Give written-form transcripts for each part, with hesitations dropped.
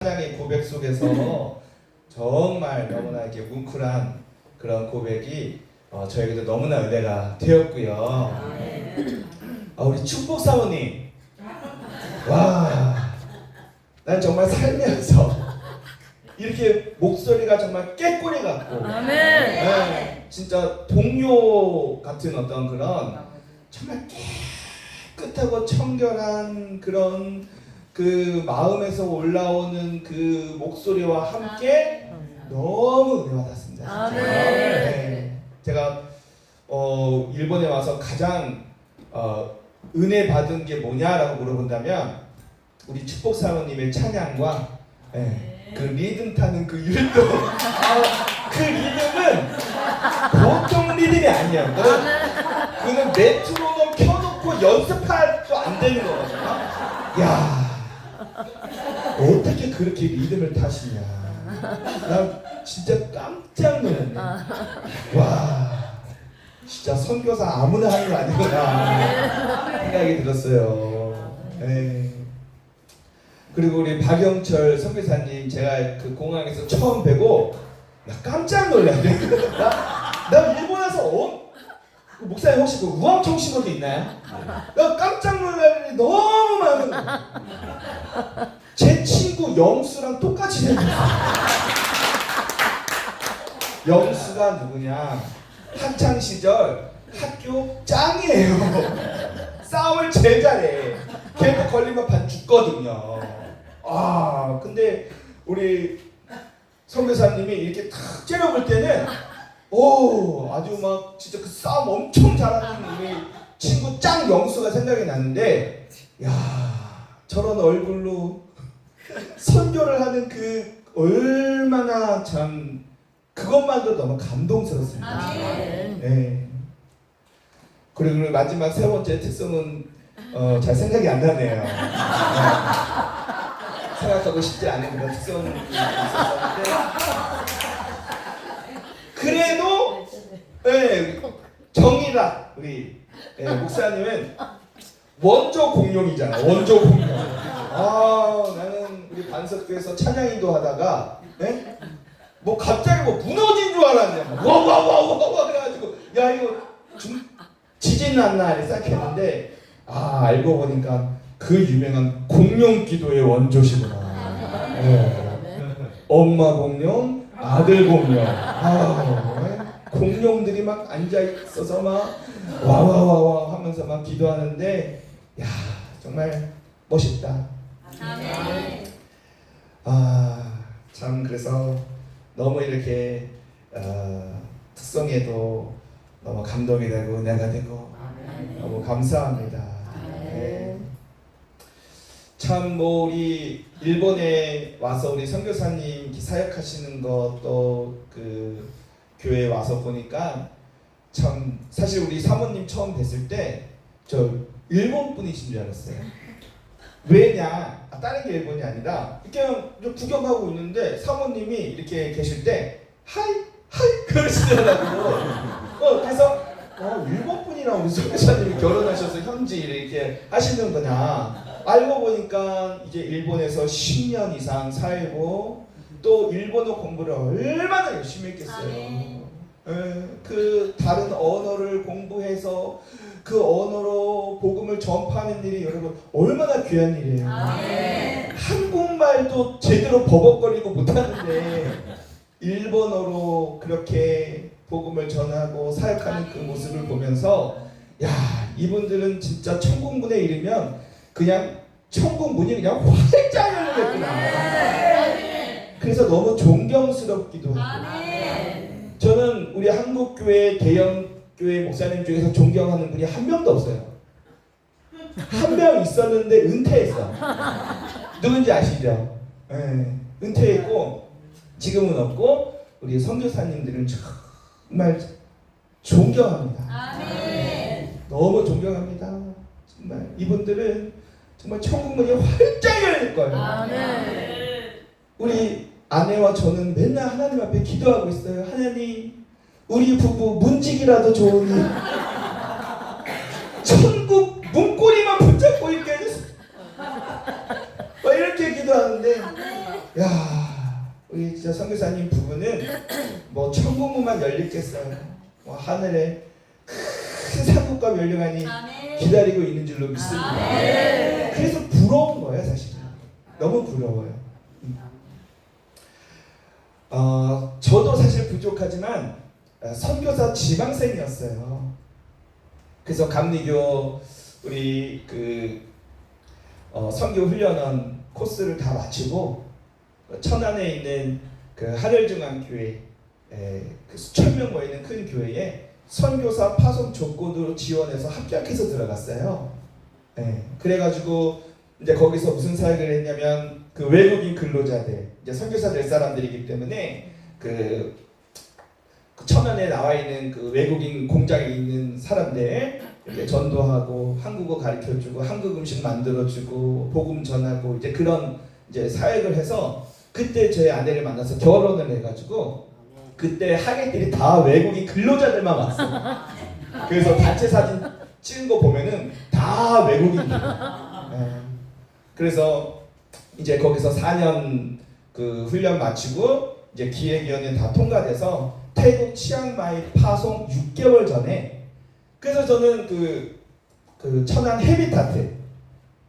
찬양의 고백 속에서 정말 너무나 이렇게 뭉클한 그런 고백이 저에게도 너무나 은혜가 되었고요. 우리 축복 사모님, 와, 난 정말 살면서 이렇게 목소리가 정말 깨꼬리 같고, 네, 진짜 동요 같은 어떤 그런 정말 깨끗하고 청결한 그런 그 마음에서 올라오는 그 목소리와 함께 너무 은혜 받았습니다. 네. 제가 일본에 와서 가장 은혜 받은 게 뭐냐라고 물어본다면 우리 축복 사모님의 찬양과 그 리듬 타는 그 율동, 그 리듬은 보통 리듬이 아니에요. 그는 메트로놈 켜놓고 연습할 또 안 되는 거거든요. 야, 어떻게 그렇게 리듬을 타시냐. 나 진짜 깜짝 놀랐네. 와, 진짜 선교사 아무나 하는 거 아니구나 생각이 들었어요. 네. 그리고 우리 박영철 선교사님, 제가 그 공항에서 처음 뵈고 나 깜짝 놀랐네. 나 일본 와서 목사님 혹시 그 우왕청 신호도 있나요? 나 깜짝 놀랄 일이 너무 많은 거예요. 제 친구 영수랑 똑같이 생겼어요. 영수가 누구냐? 학창 시절 학교 짱이에요. 싸움을 제일 잘해. 걔도 걸리면 반 죽거든요. 근데 우리 선교사님이 이렇게 탁 째려볼 때는 아주 막 진짜 그 싸움 엄청 잘하는 우리 친구 짱 영수가 생각이 나는데, 야, 저런 얼굴로 선교를 하는 그 얼마나 참 그것만도 너무 감동스럽습니다. 네. 그리고 마지막 세 번째 특성은 잘 생각이 안 나네요. 생각하고 싶지 않은 그런 특성이 있었는데, 그래도 정의라 우리 목사님은 원조 공룡이잖아. 원조 공룡. 나는 우리 반석교에서 찬양인도 하다가 뭐 갑자기 뭐 무너진 줄 알았네. 와와와와 그래가지고 야 이거 지진 났나 이렇게 생각했는데 알고 보니까 그 유명한 공룡 기도의 원조시구나. 엄마 공룡, 아들 공룡. 공룡들이 막 앉아 있어서 막 와와와와 하면서 막 기도하는데, 야, 정말 멋있다. 참 그래서 너무 이렇게 특성에도 너무 감동이 되고 은혜가 되고 너무 감사합니다. 네. 참 뭐 우리 일본에 와서 우리 선교사님 사역하시는 것도 그 교회에 와서 보니까 참 사실 우리 사모님 처음 뵀을 때 저 일본 분이신 줄 알았어요. 왜냐? 다른 게 일본이 아니라 그냥 구경하고 있는데 사모님이 이렇게 계실 때 하이 그러시더라고요. 그래서 일본 분이랑 우리 선교사님이 결혼하셔서 현지 이렇게 하시는구나. 알고 보니까 이제 일본에서 10년 이상 살고 또 일본어 공부를 얼마나 열심히 했겠어요. 그 다른 언어를 공부해서 그 언어로 복음을 전파하는 일이 여러분 얼마나 귀한 일이에요. 한국말도 제대로 버벅거리고 못하는데 일본어로 그렇게 복음을 전하고 사역하는 그 모습을 보면서, 야, 이분들은 진짜 천국문에 이르면 그냥 천국 문이 그냥 활짝 열리겠구나. 그래서 너무 존경스럽기도 하고, 저는 우리 한국교회 대형교회 목사님 중에서 존경하는 분이 한 명도 없어요. 한 명 있었는데 은퇴했어. 누군지 아시죠? 은퇴했고 지금은 없고, 우리 선교사님들은 정말 존경합니다. 너무 존경합니다. 정말 이분들은 정말 천국문이 활짝 열릴 거예요. 우리 아내와 저는 맨날 하나님 앞에 기도하고 있어요. 하나님, 우리 부부 문직이라도 좋으니 천국 문고리만 붙잡고 있게 해주세요. 이렇게 기도하는데 야, 우리 진짜 선교사님 부부는 뭐 천국문만 열리겠어요. 뭐 하늘에 큰 상급과 멸류관이 기다리고 있는 줄로 믿습니다. 그래서 부러운 거예요, 사실. 너무 부러워요. 저도 사실 부족하지만 선교사 지망생이었어요. 그래서 감리교 우리 선교 훈련원 코스를 다 마치고 천안에 있는 그 하늘중앙교회 그 수천 명 모이는 큰 교회에 선교사 파송 조건으로 지원해서 합격해서 들어갔어요. 그래가지고 이제 거기서 무슨 사역을 했냐면 그 외국인 근로자들 이제 선교사 될 사람들이기 때문에 그 천안에 나와 있는 그 외국인 공장에 있는 사람들 이렇게 전도하고 한국어 가르쳐주고 한국 음식 만들어주고 복음 전하고 이제 그런 이제 사역을 해서 그때 저희 아내를 만나서 결혼을 해가지고 그때 하객들이 다 외국인 근로자들만 왔어요. 그래서 단체 사진 찍은 거 보면은 다 외국인이에요. 그래서 이제 거기서 4년 그 훈련 마치고 이제 기획위원회 다 통과돼서 태국 치앙마이 파송 6개월 전에 그래서 저는 그 천안 헤비타트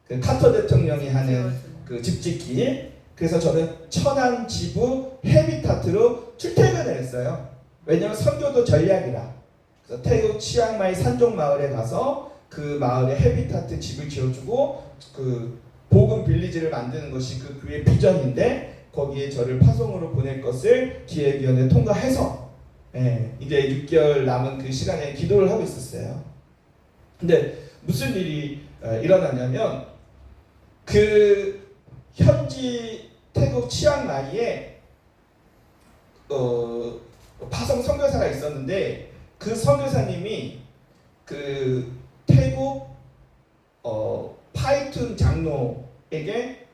그 카터 대통령이 하는 그 집짓기 그래서 저는 천안 지부 헤비타트로 출퇴근을 했어요. 왜냐면 선교도 전략이라. 그래서 태국 치앙마이 산종 마을에 가서 그 마을에 헤비타트 집을 지어주고 그 복음 빌리지를 만드는 것이 그 교회 비전인데 거기에 저를 파송으로 보낼 것을 기획위원회 통과해서 이제 6개월 남은 그 시간에 기도를 하고 있었어요. 근데 무슨 일이 일어났냐면 그 현지 태국 치앙마이에 파송 선교사가 있었는데 그 선교사님이 그 태국 파이툰 장로에게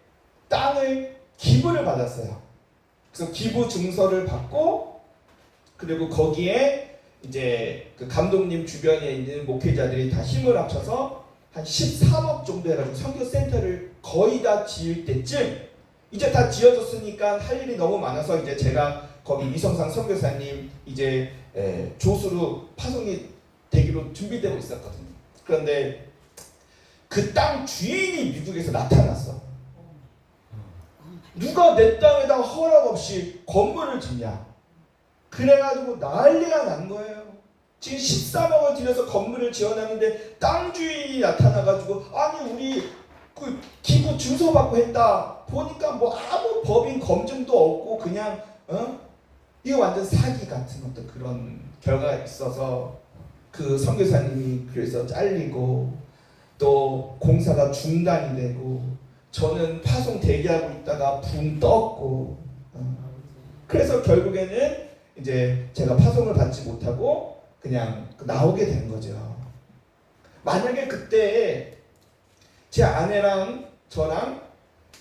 땅을 기부를 받았어요. 그래서 기부 증서를 받고 그리고 거기에 이제 그 감독님 주변에 있는 목회자들이 다 힘을 합쳐서 한 13억 정도 해가지고 선교센터를 거의 다 지을 때쯤 이제 다 지어졌으니까 할 일이 너무 많아서 이제 제가 거기 이성상 선교사님 이제 조수로 파송이 되기로 준비되고 있었거든요. 그런데 그 땅 주인이 미국에서 나타났어. 누가 내 땅에다가 허락 없이 건물을 짓냐? 그래가지고 난리가 난 거예요. 지금 13억을 들여서 건물을 지어놨는데 땅 주인이 나타나가지고 아니 우리 그 기부 주소 받고 했다. 보니까 뭐 아무 법인 검증도 없고 그냥 이거 완전 사기 같은 어떤 그런 결과가 있어서 그 선교사님이 그래서 잘리고 또 공사가 중단이 되고 저는 파송 대기하고 있다가 붕 떴고 그래서 결국에는 이제 제가 파송을 받지 못하고 그냥 나오게 된 거죠. 만약에 그때 제 아내랑 저랑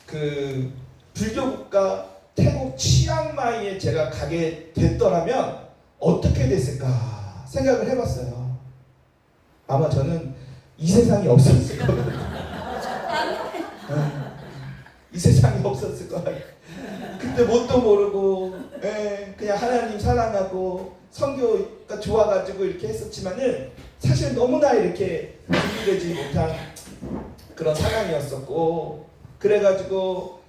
그 불교국가 태국 치앙마이에 제가 가게 됐더라면 어떻게 됐을까 생각을 해봤어요. 아마 저는 이 세상이 없었을 거예요. 이 세상이 없었을 거예요. 그때 뭣도 모르고 그냥 하나님 사랑하고 선교가 좋아가지고 이렇게 했었지만은 사실 너무나 이렇게 준비되지 못한 그런 상황이었었고 그래가지고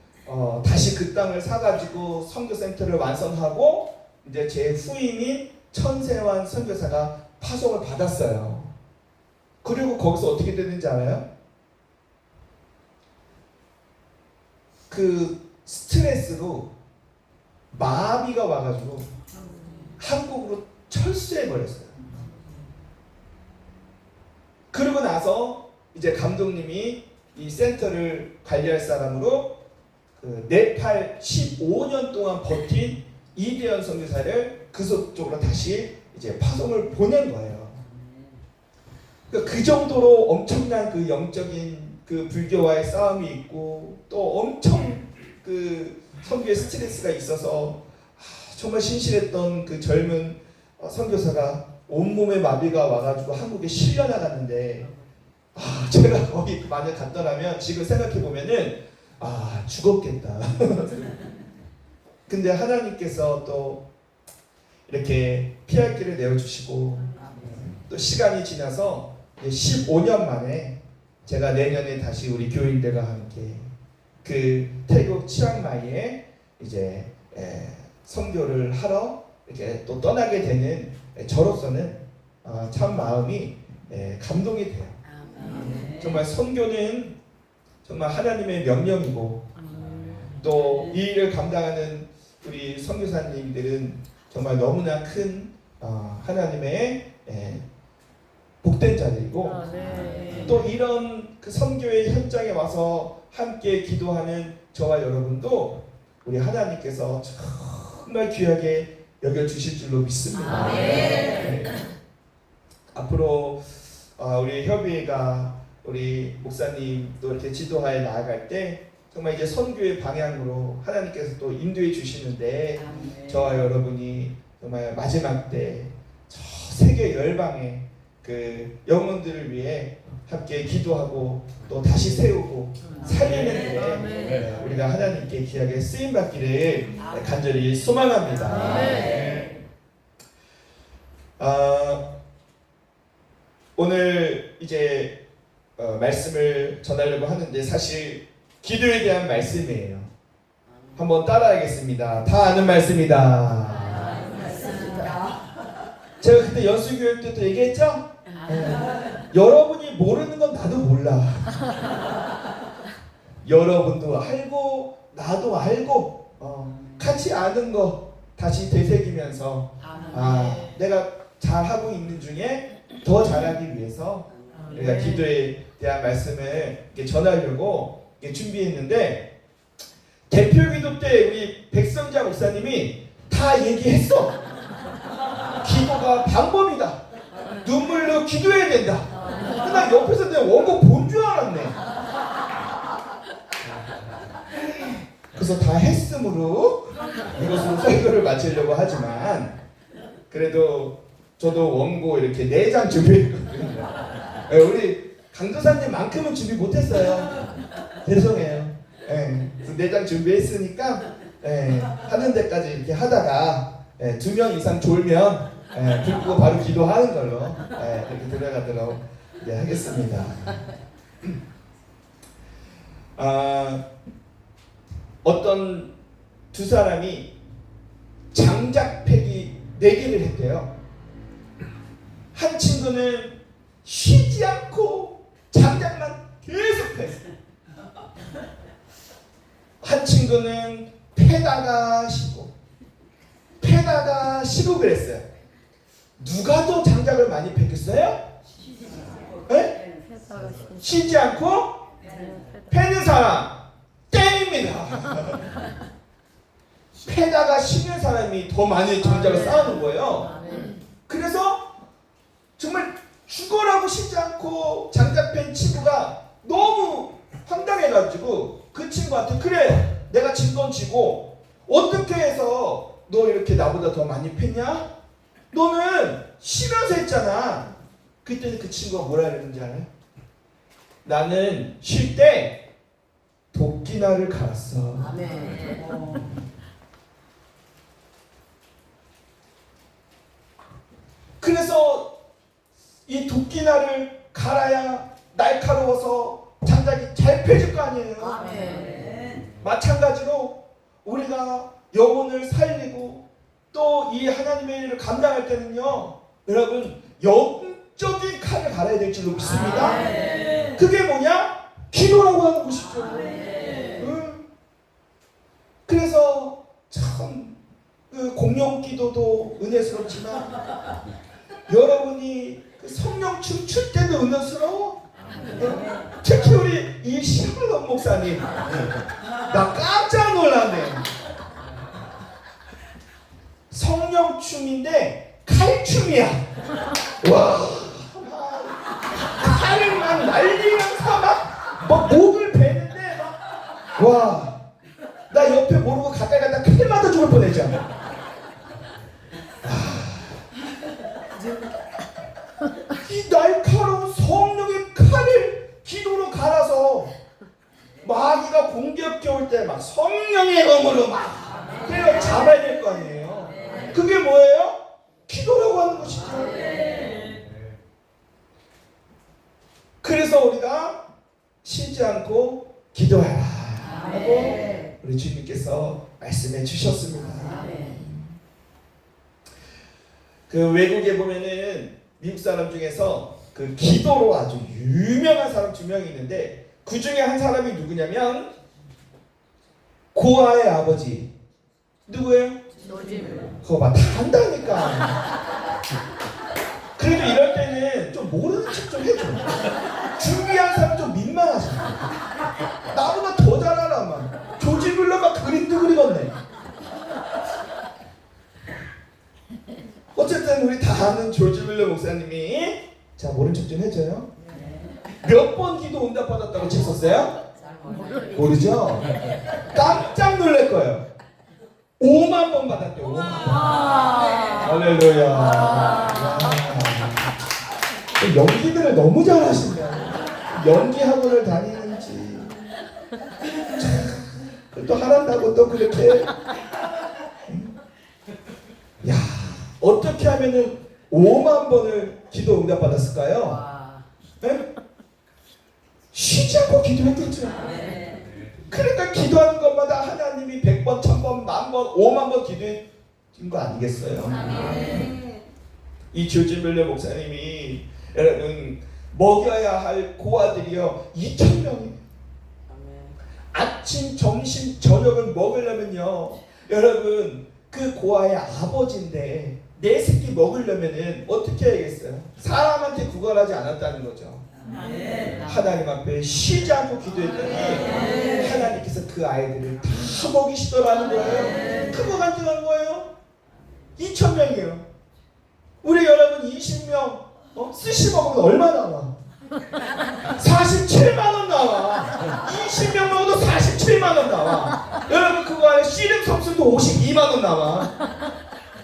다시 그 땅을 사가지고 선교센터를 완성하고 이제 제 후임인 천세환 선교사가 파송을 받았어요. 그리고 거기서 어떻게 됐는지 알아요? 그 스트레스로 마비가 와가지고 한국으로 철수해 버렸어요. 그러고 나서 이제 감독님이 이 센터를 관리할 사람으로 그 네팔 15년 동안 버틴 이대현 선교사를 그쪽으로 다시 이제 파송을 보낸 거예요. 그러니까 그 정도로 엄청난 그 영적인 그 불교와의 싸움이 있고 또 엄청 그 선교의 스트레스가 있어서 정말 신실했던 그 젊은 선교사가 온몸에 마비가 와가지고 한국에 실려 나갔는데 제가 거기 만약 갔더라면 지금 생각해 보면은 죽었겠다. 근데 하나님께서 또 이렇게 피할 길을 내어주시고 또 시간이 지나서 15년 만에 제가 내년에 다시 우리 교인들과 함께 그 태국 치앙마이에 이제 선교를 하러 이렇게 또 떠나게 되는 저로서는 참 마음이 감동이 돼요. 정말 선교는 정말 하나님의 명령이고 또 이 일을 감당하는 우리 선교사님들은 정말 너무나 큰 하나님의 복된 자들이고 또 이런 그 선교의 현장에 와서 함께 기도하는 저와 여러분도 우리 하나님께서 정말 귀하게 여겨주실 줄로 믿습니다. 앞으로 우리 협의회가 우리 목사님도 이렇게 지도하에 나아갈 때 정말 이제 선교의 방향으로 하나님께서 또 인도해 주시는데 저와 여러분이 정말 마지막 때 저 세계 열방의 그 영혼들을 위해 함께 기도하고 또 다시 세우고 살리는 일에 우리가 하나님께 귀하게 쓰임 받기를 간절히 소망합니다. 오늘 이제 말씀을 전하려고 하는데 사실 기도에 대한 말씀이에요. 한번 따라하겠습니다. 다 아는 말씀이다. 제가 그때 연수교육 때도 얘기했죠? 여러분이 모르는 건 나도 몰라. 여러분도 알고 나도 알고 같이 아는 거 다시 되새기면서 내가 잘하고 있는 중에 더 잘하기 위해서 우리가 기도에 대한 말씀을 이렇게 전하려고 이렇게 준비했는데 대표기도 때 우리 백성자 목사님이 다 얘기했어. 기도가 방법이다. 눈물로 기도해야 된다. 나 옆에서 내 원고 본 줄 알았네. 그래서 다 했으므로 이것으로 설교를 마치려고 하지만 그래도 저도 원고 이렇게 4장 준비했거든요. 우리 강도사님만큼은 준비 못했어요. 죄송해요. 그래서 4장 준비했으니까 하는 데까지 이렇게 하다가 2명 이상 졸면 불 끄고 바로 기도하는 걸로 이렇게 들어가도록 하겠습니다. 어떤 두 사람이 장작패기 4개를 했대요. 한 친구는 쉬지 않고 장작만 계속 팼어요. 한 친구는 패다가 쉬고 패다가 쉬고 그랬어요. 누가 더 장작을 많이 팼겠어요? 네? 쉬지 않고 패는 사람 땡입니다. 패다가 쉬는 사람이 더 많이 장작을 쌓아놓은 거예요. 그래서 정말 죽어라고 쉬지 않고 장작 팬 친구가 너무 황당해가지고 그 친구한테 그래 내가 진 건 지고 어떻게 해서 너 이렇게 나보다 더 많이 팼냐? 너는 쉬면서 했잖아. 그때는 그 친구가 뭐라 그랬는지 알아요? 나는 쉴 때 도끼날을 갈았어. 그래서 이 도끼날을 갈아야 날카로워서 장작이 잘 펴질 거 아니에요. 마찬가지로 우리가 영혼을 살리고 또 이 하나님의 일을 감당할 때는요, 여러분 영적인 칼을 갈아야 될 줄로 믿습니다. 그게 뭐냐? 기도라고 하는 것이죠. 그래서 참 공용 기도도 은혜스럽지만 여러분이 그 성령 춤출 때도 은혜스러워. 특히 우리 이 시블론 목사님 나 깜짝 놀랐네. 성령 춤인데 칼춤이야. 와, 칼을 막 날리면서 막 목을 베는데 막 와, 나 옆에 모르고 가까이 가다 칼 맞아 죽을 뻔했잖아. 이 날카로운 성령의 칼을 기도로 갈아서 마귀가 공격해 올 때 막 성령의 검으로 막 때려치고 잡아야 될 거 아니에요. 그게 뭐예요? 기도라고 하는 것이죠. 그래서 우리가 쉬지 않고 기도하라 하고 우리 주님께서 말씀해 주셨습니다. 그 외국에 보면은 미국 사람 중에서 그 기도로 아주 유명한 사람 2명이 있는데 그 중에 한 사람이 누구냐면 고아의 아버지. 누구예요? 그거 봐, 다 한다니까. 그래도 이럴 때는 좀 모르는 척 좀 해줘. 준비한 사람 좀 민망하잖아. 나보다 더 잘 알아. 막 조지 뮬러가 그림도 그리겠네. 어쨌든 우리 다 아는 조지 뮬러 목사님이 자 모른 척 좀 해줘요. 몇 번 기도 응답 받았다고 책 썼어요? 모르죠? 깜짝 놀랄 거예요. 5만 번 받았대요. 5만 번. 할렐루야. 연기들을 너무 잘하신다. 연기 학원을 다니는지 또 하란다고 또 그렇게. 야, 어떻게 하면은 5만 번을 기도 응답 받았을까요? 네? 쉬지 않고 기도했겠죠. 그러니까 기도하는 것마다 하나님이 100번, 1000번, 10,000번, 5만 번 기도해 준 거 아니겠어요? 이 조지 뮬러 목사님이 여러분 먹여야 할 고아들이요 2,000명이에요. 아침, 점심, 저녁을 먹으려면요 여러분 그 고아의 아버지인데 내 새끼 먹으려면은 어떻게 해야겠어요? 사람한테 구걸하지 않았다는 거죠. 하나님 앞에 쉬지 않고 기도했더니 하나님께서 그 아이들을 다 먹이시더라는 거예요. 그거 간증한 거예요. 2,000명이에요. 우리 여러분 20명 스시 먹으면 얼마 나와? 47만 원 나와. 20명 먹어도 47만 원 나와. 여러분 그거 안에 씨름 선수도 52만 원 나와.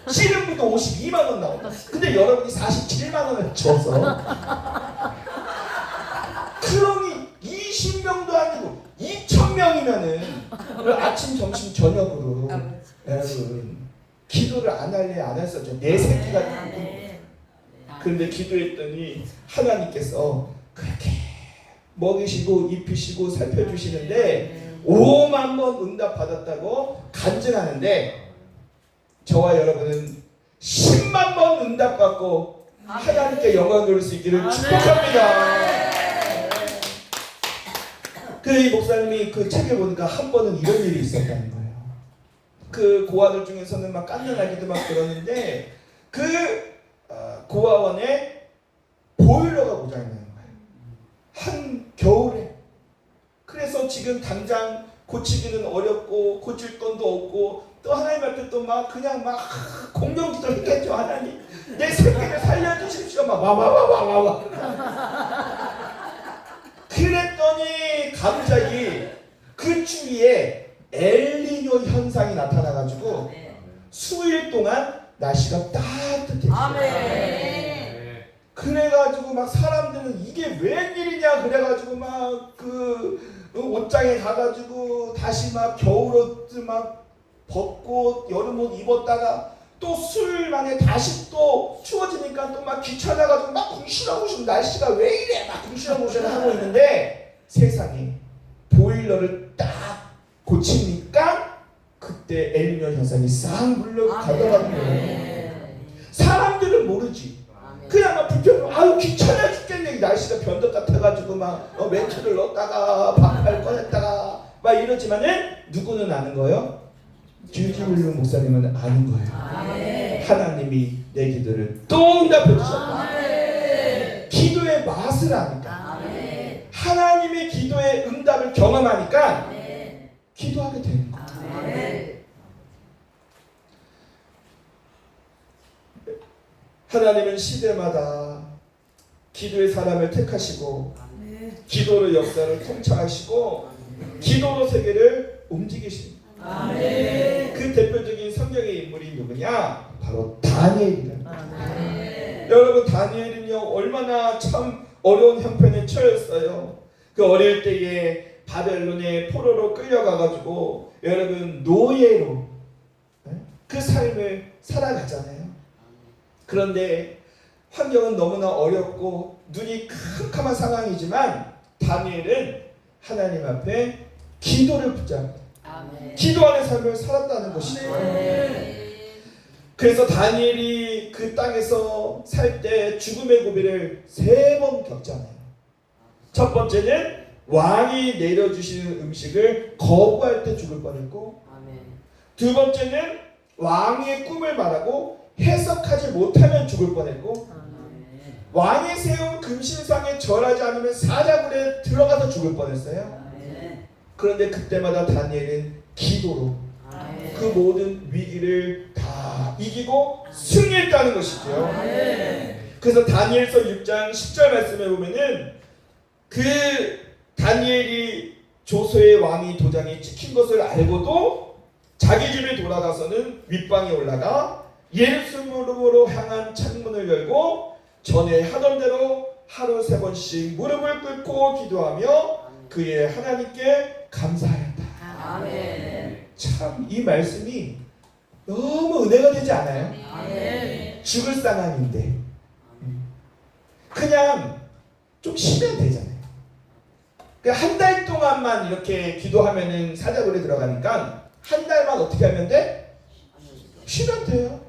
씨름부도 52만 원 나와. 근데 여러분이 47만 원을 줘서 그러니 20명도 아니고 2,000명이면은 아침, 점심, 저녁으로 여러분 기도를 안 할래 안 했었죠. 내 새끼가 그런데 기도했더니 하나님께서 그렇게 먹이시고 입히시고 살펴주시는데 5만 번 응답 받았다고 간증하는데 저와 여러분은 10만 번 응답 받고 하나님께 영광 돌릴 수 있기를 축복합니다. 그 목사님이 그 책에 보니까 한 번은 이런 일이 있었다는 거예요. 그 고아들 중에서는 막 깐난하기도 막 그러는데 그 고아원에 보일러가 고장이 나는 거예요. 한 겨울에. 그래서 지금 당장 고치기는 어렵고 고칠 돈도 없고 또 하나님한테 또 막 그냥 막 공경기도를 했겠죠. 하나님 내 새끼를 살려주십시오. 막 와와와와와. 그랬더니 갑자기 그 주위에 엘니뇨 현상이 나타나가지고 수일 동안 날씨가 따뜻해졌어요. 그래가지고 막 사람들은 이게 웬일이냐 그래가지고 막 그 옷장에 가가지고 다시 막 겨울옷을 막 벗고 여름옷 입었다가 또 수요일 만에 다시 또 추워지니까 또 막 귀찮아가지고 막 궁시렁궁시렁 날씨가 왜 이래 막 궁시렁궁시렁 하고 있는데 세상에 보일러를 딱 고치니까 그때 엘니뇨 현상이 싹 물러 가더라는 거예요. 사람들은 모르지. 그냥 막 불평, 아유 귀찮아 죽겠네. 날씨가 변덕 같아가지고 막 멘트를 넣었다가 반팔 꺼냈다가 막 이러지만은 누구는 아는 거예요? 조지 뮬러 목사님은 아는 거예요. 하나님이 내 기도를 또 응답해 주셨다. 기도의 맛을 아니까 하나님의 기도의 응답을 경험하니까 기도하게 되는 거예요. 하나님은 시대마다 기도의 사람을 택하시고 기도로 역사를 통찰하시고 기도로 세계를 움직이십니다. 그 대표적인 성경의 인물이 누구냐? 바로 다니엘이라는 거예요. 여러분 다니엘은요 얼마나 참 어려운 형편에 처했어요. 그 어릴 때에 바벨론의 포로로 끌려가가지고 여러분 노예로 그 삶을 살아가잖아요. 그런데 환경은 너무나 어렵고 눈이 캄캄한 상황이지만 다니엘은 하나님 앞에 기도를 붙잡고 기도하는 삶을 살았다는 것이죠. 그래서 다니엘이 그 땅에서 살 때 죽음의 고비를 3번 겪잖아요. 첫 번째는 왕이 내려주시는 음식을 거부할 때 죽을 뻔했고, 두 번째는 왕의 꿈을 말하고 해석하지 못하면 죽을 뻔했고, 왕이 세운 금신상에 절하지 않으면 사자굴에 들어가서 죽을 뻔했어요. 그런데 그때마다 다니엘은 기도로 그 모든 위기를 다 이기고 승리했다는 것이죠. 그래서 다니엘서 6장 10절 말씀에 보면은 그 다니엘이 조서의 왕이 도장에 찍힌 것을 알고도 자기 집에 돌아가서는 윗방에 올라가 예루살렘으로 향한 창문을 열고 전에 하던 대로 하루 3번씩 무릎을 꿇고 기도하며 그의 하나님께 감사하였다. 참 이 말씀이 너무 은혜가 되지 않아요? 죽을 상황인데 그냥 좀 쉬면 되잖아요. 한 달 동안만 이렇게 기도하면은 사자굴에 들어가니까 한 달만 어떻게 하면 돼? 쉬면 돼요.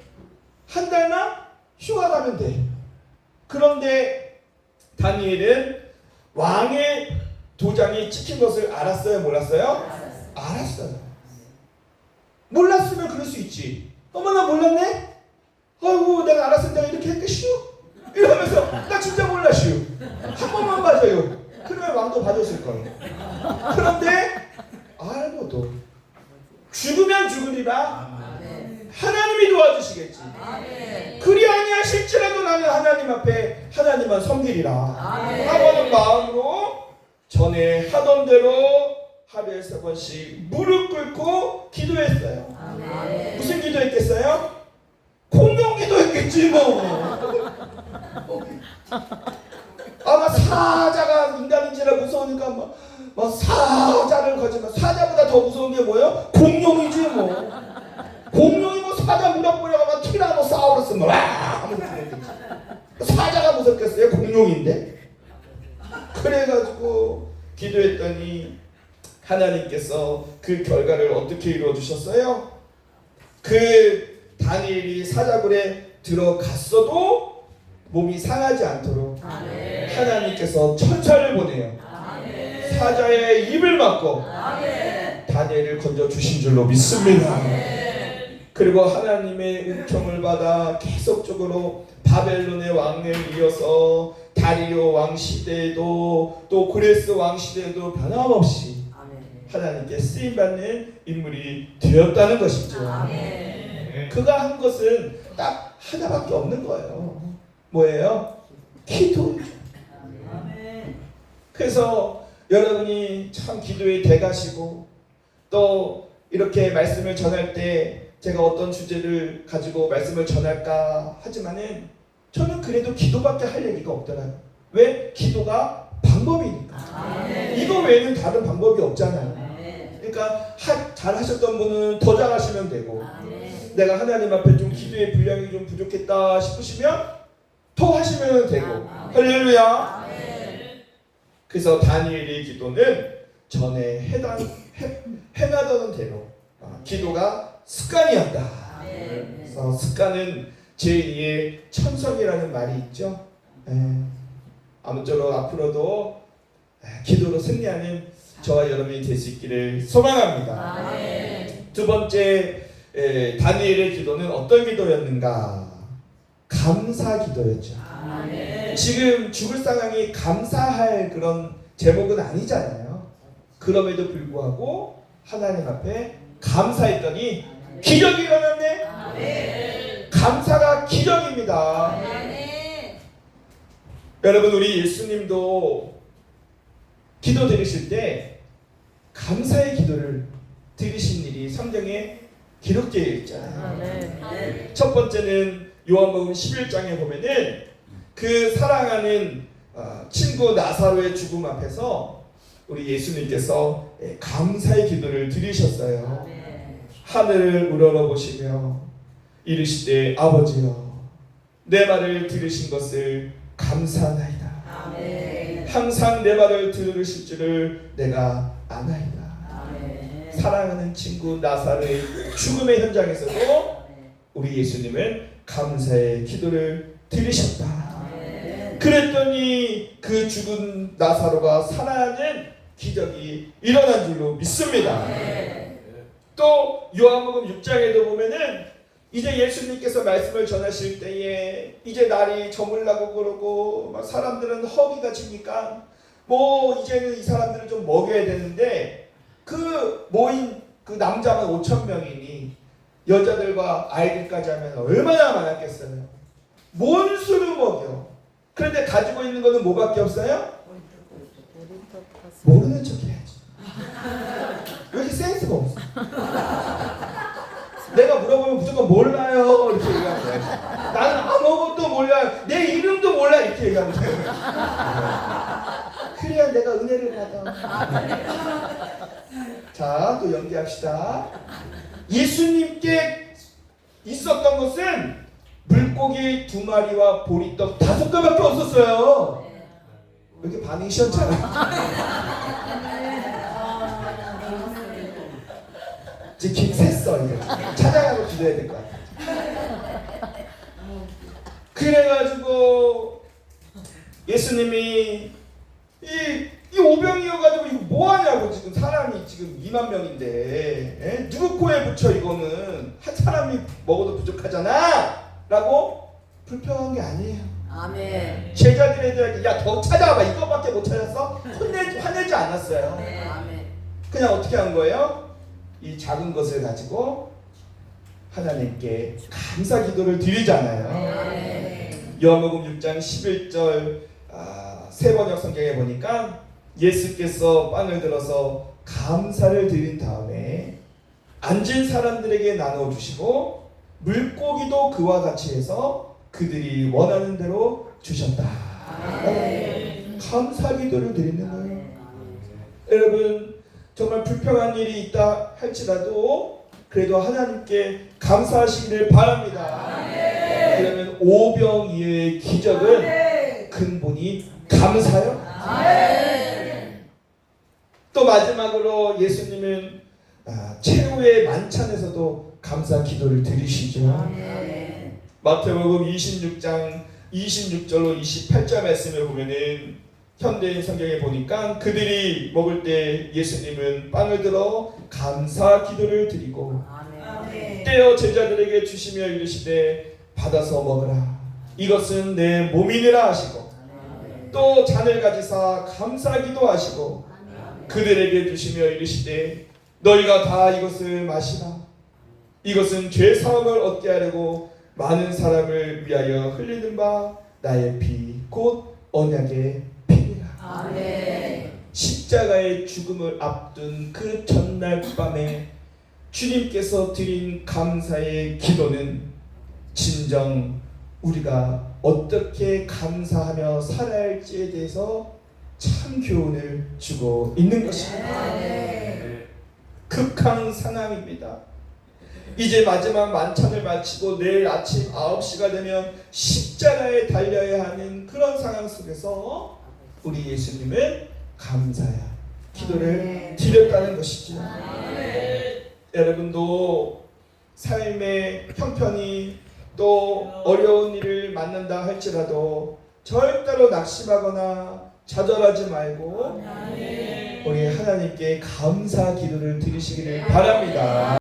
한 달만 휴가 가면 돼. 그런데 다니엘은 왕의 도장이 찍힌 것을 알았어요? 몰랐어요? 알았어요. 몰랐으면 그럴 수 있지. 어머나 몰랐네? 아이고 내가 알았으면 내가 이렇게 했겠슈? 이러면서 나 진짜 몰랐슈. 한 번만 봐줘요. 그러면 왕도 봐줬을 거예요. 그런데 알고도 죽으면 죽으리라 하나님이 도와주시겠지. 그리 아니하실지라도 나는 하나님 앞에 하나님만 섬기리라 하고는 마음으로 전에 하던 대로 하루에 3번씩 무릎 꿇고 기도했어요. 무슨 기도했겠어요? 공용 기도했겠지 뭐. 아마 사자가 인간인지라 무서우니까 막 사자를 거지만 사자보다 더 무서운 게 뭐예요? 공룡이지 뭐. 공룡이 뭐 사자 무릎 꿇려가면 티라노사우루스 뭐 하면 그랬겠지. 사자가 무섭겠어요? 공룡인데. 그래가지고 기도했더니 하나님께서 그 결과를 어떻게 이루어 주셨어요? 그 다니엘이 사자굴에 들어갔어도 몸이 상하지 않도록 하나님께서 천사를 보내요. 사자의 입을 막고 다니엘을 건져 주신 줄로 믿습니다. 그리고 하나님의 은총을 받아 계속적으로 바벨론의 왕을 이어서 다리오 왕 시대에도 또 그레스 왕 시대에도 변함없이 하나님께 쓰임받는 인물이 되었다는 것이죠. 그가 한 것은 딱 하나밖에 없는 거예요. 뭐예요? 기도죠. 그래서 여러분이 참 기도에 대가시고 또 이렇게 말씀을 전할 때 제가 어떤 주제를 가지고 말씀을 전할까 하지만은 저는 그래도 기도밖에 할 얘기가 없더라고요. 왜? 기도가 방법이니까. 이거 외에는 다른 방법이 없잖아요. 그러니까 잘 하셨던 분은 더 잘하시면 되고 내가 하나님 앞에 좀 기도의 분량이 좀 부족했다 싶으시면 더 하시면 되고 할렐루야. 그래서 다니엘의 기도는 전에 행하던 대로 기도가 습관이었다. 그래서 습관은 제2의 천성이라는 말이 있죠. 아무쪼록 앞으로도 기도로 승리하는 저와 여러분이 될 수 있기를 소망합니다. 두 번째 다니엘의 기도는 어떤 기도였는가? 감사 기도였죠. 지금 죽을 상황이 감사할 그런 제목은 아니잖아요. 그럼에도 불구하고 하나님 앞에 감사했더니 기적이 일어났네. 감사가 기적입니다. 여러분 우리 예수님도 기도 드리실 때 감사의 기도를 드리신 일이 성경에 기록되어 있잖아요. 첫 번째는 요한복음 11장에 보면은 그 사랑하는 친구 나사로의 죽음 앞에서 우리 예수님께서 감사의 기도를 드리셨어요. 하늘을 우러러보시며 이르시되 아버지여 내 말을 들으신 것을 감사하나이다. 아멘. 항상 내 말을 들으실 줄을 내가 아나이다. 아멘. 사랑하는 친구 나사로의 죽음의 현장에서도 우리 예수님은 감사의 기도를 드리셨다. 아멘. 그랬더니 그 죽은 나사로가 살아나는 기적이 일어난 줄로 믿습니다. 또 요한복음 6장에도 보면은 이제 예수님께서 말씀을 전하실 때에 이제 날이 저물라고 그러고 막 사람들은 허기가 지니까 뭐 이제는 이 사람들을 좀 먹여야 되는데 그 모인 그 남자만 5,000명이니 여자들과 아이들까지 하면 얼마나 많았겠어요. 뭔 수를 먹여. 그런데 가지고 있는 거는 뭐밖에 없어요? 모르는 척 해야지. 왜 이렇게 센스가 없어? 내가 물어보면 무조건 몰라요 이렇게 얘기하는 거야. 나는 아무것도 몰라요. 내 이름도 몰라 이렇게 얘기하는 거야. 그래야 내가 은혜를 받아. 자, 또 연기합시다. 예수님께 있었던 것은 물고기 2마리와 보리떡 5개밖에 없었어요. 왜 이렇게 반응이 시원찮아? 지금 김샜어 이제. 찾아가고 기도해야 될 것 같아. 그래가지고 예수님이 이 오병이어가지고 이거 뭐하냐고. 지금 사람이 지금 2만 명인데 누구 코에 붙여. 이거는 한 사람이 먹어도 부족하잖아 라고 불평한 게 아니에요. 아멘. 제자들에게 야 더 찾아와봐 이거밖에 못 찾았어? 화내지 않았어요. 아멘. 그냥 어떻게 한 거예요? 이 작은 것을 가지고 하나님께 감사 기도를 드리잖아요. 아멘. 요한복음 6장 11절 세번역 성경에 보니까 예수께서 빵을 들어서 감사를 드린 다음에 앉은 사람들에게 나눠주시고 물고기도 그와 같이 해서 그들이 원하는 대로 주셨다. 감사 기도를 드리는 거예요. 여러분 정말 불평한 일이 있다 할지라도 그래도 하나님께 감사하시기를 바랍니다. 그러면 오병이어의 기적은 근본이 감사요. 또 마지막으로 예수님은 최후의 만찬에서도 감사 기도를 드리시죠. 마태복음 26장 26절로 28절 말씀을 보면은 현대인 성경에 보니까 그들이 먹을 때 예수님은 빵을 들어 감사 기도를 드리고 떼어 제자들에게 주시며 이르시되 받아서 먹으라 이것은 내 몸이니라 하시고 또 잔을 가지사 감사 기도하시고 그들에게 주시며 이르시되 너희가 다 이것을 마시라 이것은 죄 사함을 얻게 하려고 많은 사람을 위하여 흘리는 바 나의 피 곧 언약의 피니라. 아멘. 십자가의 죽음을 앞둔 그 전날 밤에 주님께서 드린 감사의 기도는 진정 우리가 어떻게 감사하며 살아야 할지에 대해서 참 교훈을 주고 있는 것입니다. 극한 상황입니다. 이제 마지막 만찬을 마치고 내일 아침 9시가 되면 십자가에 달려야 하는 그런 상황 속에서 우리 예수님은 감사야 기도를 드렸다는 것이죠. 여러분도 삶의 형편이 또 어려운 일을 만난다 할지라도 절대로 낙심하거나 좌절하지 말고 우리 하나님께 감사 기도를 드리시기를 바랍니다.